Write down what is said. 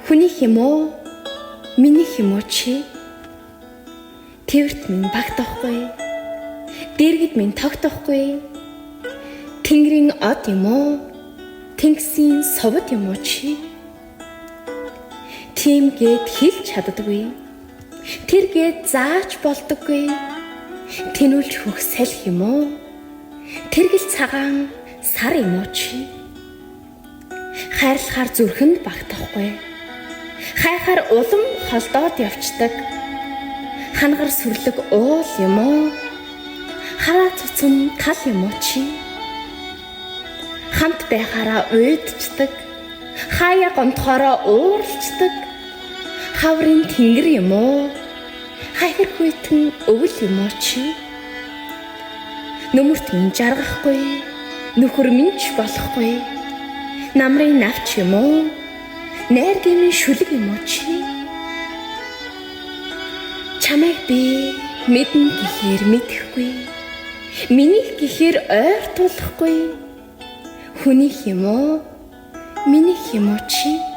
Хүний хэмөө, миний хэмөө чи. Тэвэрт минь багтахгүй, дэргэд минь тогтохгүй. Тэнгэрийн од юм уу, тэнгисийн совод юм уу чи. Тийм гээд хэлж чаддаггүй, тэр гээд зааж болдоггүй. Тэнүүлж хөх салхи юм уу, тэргэл цагаан сар юм уу чи. Хайрлахаар зүрхэнд багтахгүй, хайхаар улам холдоод явцдаг. Хангар сүрлэг уул юм уу, хараа цуцсан тал юм уу чи. Хамт байхаараа уйдчдаг, хаяа гомдохоороо ууралцдаг. Хаврын тэнгэр юм уу, хайхар хүйтэн өвөл юм уу чи. Нүмерт минь жаргахгүй, нөхөр минь ч болохгүй. Намрын навч юм уу, найргийн минь шүлэг юм уу чи. Чамайг би мэднэ гэхээр мэдэхгүй, минийх гэхээр ойртуулахгүй. Хүнийх юм уу, минийх юм уу чи.